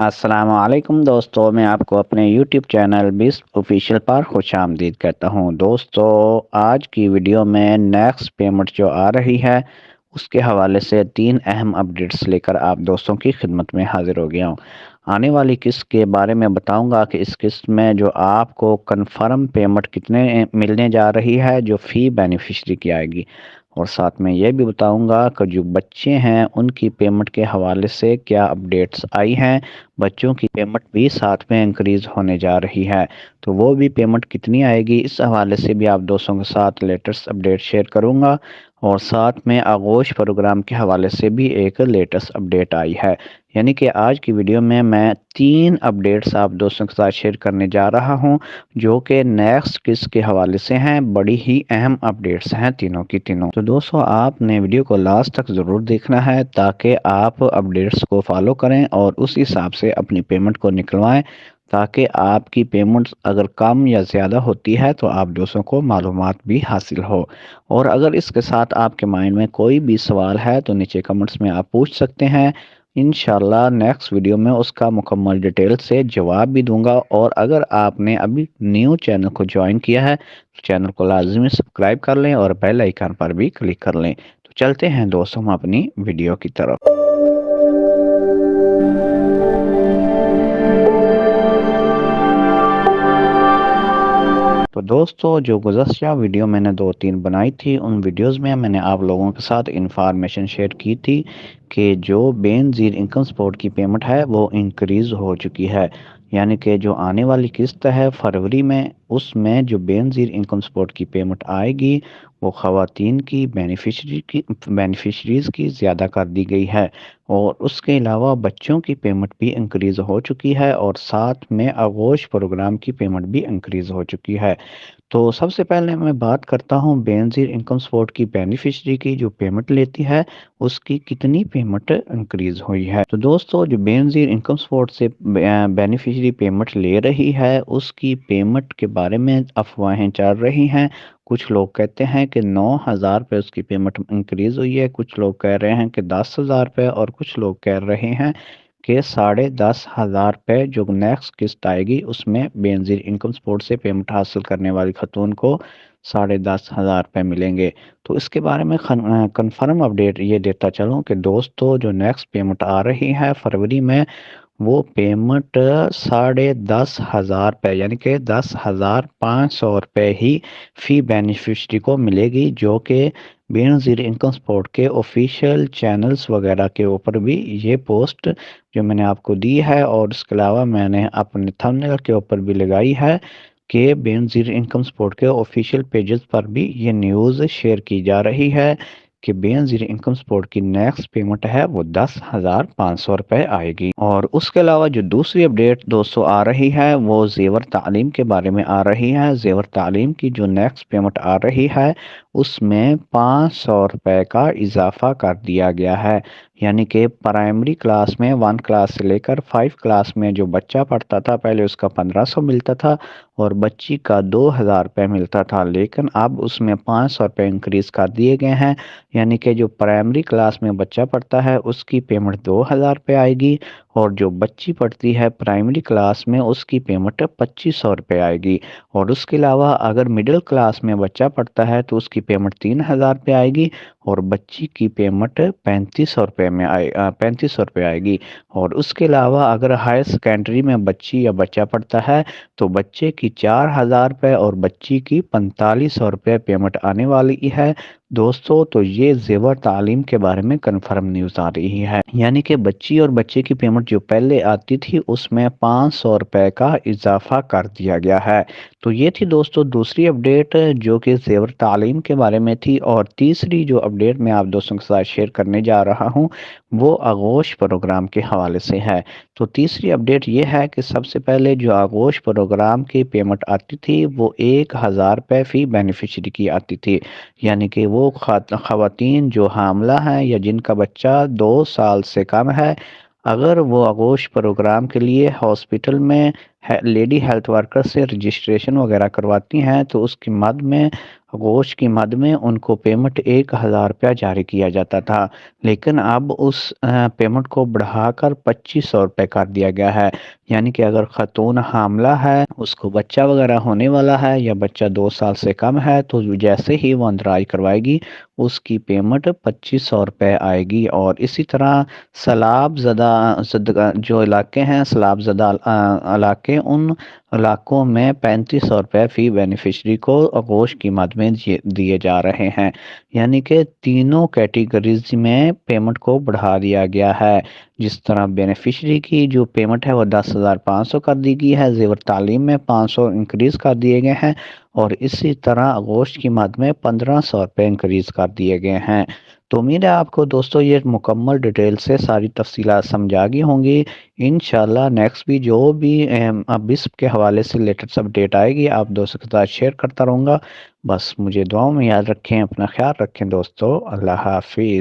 السلام علیکم دوستو، میں آپ کو اپنے یوٹیوب چینل بیس آفیشیل پر خوش آمدید کہتا ہوں۔ دوستو، آج کی ویڈیو میں نیکسٹ پیمنٹ جو آ رہی ہے اس کے حوالے سے 3 اہم اپڈیٹس لے کر آپ دوستوں کی خدمت میں حاضر ہو گیا ہوں۔ آنے والی قسط کے بارے میں بتاؤں گا کہ اس قسط میں جو آپ کو کنفرم پیمنٹ کتنے ملنے جا رہی ہے جو فی بینیفیشری کی آئے گی، اور ساتھ میں یہ بھی بتاؤں گا کہ جو بچے ہیں ان کی پیمنٹ کے حوالے سے کیا اپڈیٹس آئی ہیں۔ بچوں کی پیمنٹ بھی ساتھ میں انکریز ہونے جا رہی ہے، تو وہ بھی پیمنٹ کتنی آئے گی اس حوالے سے بھی آپ دوستوں کے ساتھ لیٹسٹ اپڈیٹ شیئر کروں گا، اور ساتھ میں آغوش پروگرام کے حوالے سے بھی ایک لیٹسٹ اپڈیٹ آئی ہے۔ یعنی کہ آج کی ویڈیو میں 3 اپڈیٹس آپ دوستوں کے ساتھ شیئر کرنے جا رہا ہوں جو کہ نیکسٹ قسط کے حوالے سے ہیں۔ بڑی ہی اہم اپڈیٹس ہیں تینوں کی تینوں۔ تو دوستو، آپ نے ویڈیو کو لاسٹ تک ضرور دیکھنا ہے تاکہ آپ اپڈیٹس کو فالو کریں اور اس حساب سے اپنی پیمنٹ کو نکلوائیں، تاکہ آپ کی پیمنٹ اگر کم یا زیادہ ہوتی ہے تو آپ دوستوں کو معلومات بھی حاصل ہو۔ اور اگر اس کے ساتھ آپ کے مائنڈ میں کوئی بھی سوال ہے تو نیچے کمنٹس میں آپ پوچھ سکتے ہیں، انشاءاللہ نیکسٹ ویڈیو میں اس کا مکمل ڈیٹیل سے جواب بھی دوں گا۔ اور اگر آپ نے ابھی نیو چینل کو جوائن کیا ہے تو چینل کو لازمی سبسکرائب کر لیں اور بیل آئیکن پر بھی کلک کر لیں۔ تو چلتے ہیں دوستوں ہم اپنی ویڈیو کی طرف۔ تو دوستو، جو گزشتہ ویڈیو میں نے 2-3 بنائی تھی، ان ویڈیوز میں نے آپ لوگوں کے ساتھ انفارمیشن شیئر کی تھی کہ جو بے نظیر انکم سپورٹ کی پیمنٹ ہے وہ انکریز ہو چکی ہے۔ یعنی کہ جو آنے والی قسط ہے فروری میں، اس میں جو بے نظیر انکم سپورٹ کی پیمنٹ آئے گی وہ خواتین کی بینیفیشریز کی زیادہ کر دی گئی ہے، اور اس کے علاوہ بچوں کی پیمنٹ بھی انکریز ہو چکی ہے، اور ساتھ میں آغوش پروگرام کی پیمنٹ بھی انکریز ہو چکی ہے۔ تو سب سے پہلے میں بات کرتا ہوں بے نظیر انکم سپورٹ کی بینیفیشری کی جو پیمنٹ لیتی ہے اس کی کتنی پیمنٹ انکریز ہوئی ہے۔ تو دوستو، جو بے نظیر انکم سپورٹ سے بینیفیشری پیمنٹ لے رہی ہے اس کی پیمنٹ کے بارے میں افواہیں چل رہی ہیں۔ کچھ لوگ کہتے ہیں کہ 9,000 روپے اس کی پیمنٹ انکریز ہوئی ہے، کچھ لوگ کہہ رہے ہیں کہ 10,000 روپے، اور کچھ لوگ کہہ رہے ہیں کہ 10,500 روپے جو نیکسٹ قسط آئے گی اس میں بے نظیر انکم سپورٹ سے پیمنٹ حاصل کرنے والی خاتون کو 10,500 روپے ملیں گے۔ تو اس کے بارے میں کنفرم اپڈیٹ یہ دیتا چلوں کہ دوستو، جو نیکسٹ پیمنٹ آ رہی ہے فروری میں وہ پیمنٹ 10,500 روپے یعنی کہ 10,500 روپے ہی فی بینیفیشری کو ملے گی، جو کہ بے نظیر انکم سپورٹ کے آفیشیل چینلز وغیرہ کے اوپر بھی یہ پوسٹ جو میں نے آپ کو دی ہے، اور اس کے علاوہ میں نے اپنے تھمبنیل کے اوپر بھی لگائی ہے کہ بے نظیر انکم سپورٹ کے آفیشیل پیجز پر بھی یہ نیوز شیئر کی جا رہی ہے کہ بے نظیر انکم سپورٹ کی نیکسٹ پیمنٹ ہے وہ 10,500 روپے آئے گی۔ اور اس کے علاوہ جو دوسری اپڈیٹ دوستو آ رہی ہے وہ زیور تعلیم کے بارے میں آ رہی ہے۔ زیور تعلیم کی جو نیکسٹ پیمنٹ آ رہی ہے اس میں 500 روپے کا اضافہ کر دیا گیا ہے۔ یعنی کہ پرائمری کلاس میں 1 کلاس سے لے کر 5 کلاس میں جو بچہ پڑھتا تھا پہلے اس کا 1,500 ملتا تھا اور بچی کا 2,000 روپے ملتا تھا، لیکن اب اس میں 500 روپے انکریز کر دیے گئے ہیں۔ یعنی کہ جو پرائمری کلاس میں بچہ پڑھتا ہے اس کی پیمنٹ 2,000 روپے آئے گی، اور جو بچی پڑھتی ہے پرائمری کلاس میں اس کی پیمنٹ 2,500 روپے آئے گی۔ اور اس کے علاوہ اگر مڈل کلاس میں بچہ پڑھتا ہے تو اس کی پیمنٹ 3,000 روپے آئے گی، اور بچی کی پیمنٹ 3,500 روپے آئے گی۔ اور اس کے علاوہ اگر ہائر سیکنڈری میں بچی یا بچہ پڑھتا ہے تو بچے کی 4,000 روپے اور بچی کی 4,500 روپے پیمنٹ آنے والی ہے۔ دوستو، تو یہ زیور تعلیم کے بارے میں کنفرم نیوز آ رہی ہے، یعنی کہ بچی اور بچے کی پیمنٹ جو پہلے آتی تھی اس میں 500 روپے کا اضافہ کر دیا گیا ہے۔ تو یہ تھی دوستو دوسری اپڈیٹ جو کہ زیور تعلیم کے بارے میں تھی، اور تیسری جو اپڈیٹ میں آپ دوستوں کے ساتھ شیئر کرنے جا رہا ہوں وہ آغوش پروگرام کے حوالے سے ہے۔ تو تیسری اپڈیٹ یہ ہے کہ سب سے پہلے جو آغوش پروگرام کی پیمنٹ آتی تھی وہ 1,000 روپے فی بینیفیشری کی آتی تھی، یعنی کہ وہ خواتین جو حاملہ ہیں یا جن کا بچہ 2 سال سے کم ہے، اگر وہ آغوش پروگرام کے لیے ہاسپٹل میں لیڈی ہیلتھ ورکر سے رجسٹریشن وغیرہ کرواتی ہیں تو اس کی مد میں گوشت کی مد میں ان کو پیمنٹ 1000 روپیہ جاری کیا جاتا تھا، لیکن اب اس پیمنٹ کو بڑھا کر 2500 روپے کر دیا گیا ہے۔ یعنی کہ اگر خاتون حاملہ ہے، اس کو بچہ وغیرہ ہونے والا ہے یا بچہ 2 سال سے کم ہے، تو جیسے ہی وہ اندراج کروائے گی اس کی پیمنٹ 2500 روپے آئے گی۔ اور اسی طرح سیلاب زدہ جو علاقے ہیں، سیلاب زدہ علاقے، ان علاقوں میں 3500 روپے فی بینیفیشری کو گوشت کی مد میں دیے جا رہے ہیں۔ یعنی کہ تینوں کیٹیگریز میں پیمنٹ کو بڑھا دیا گیا ہے۔ جس طرح بینیفیشری کی جو پیمنٹ ہے وہ 10,500 کر دی گئی ہے، زیور تعلیم میں 500 انکریز کر دیے گئے ہیں، اور اسی طرح گوشت کی مد میں 1500 روپے انکریز کر دیے گئے ہیں۔ تو امید ہے آپ کو دوستو یہ مکمل ڈیٹیل سے ساری تفصیلات سمجھا گئی ہوں گی۔ انشاءاللہ نیکسٹ بھی جو بھی بسپ کے حوالے سے لیٹسٹ اپڈیٹ آئے گی آپ دوستوں کے ساتھ شیئر کرتا رہوں گا۔ بس مجھے دعاؤں میں یاد رکھیں، اپنا خیال رکھیں دوستو، اللہ حافظ۔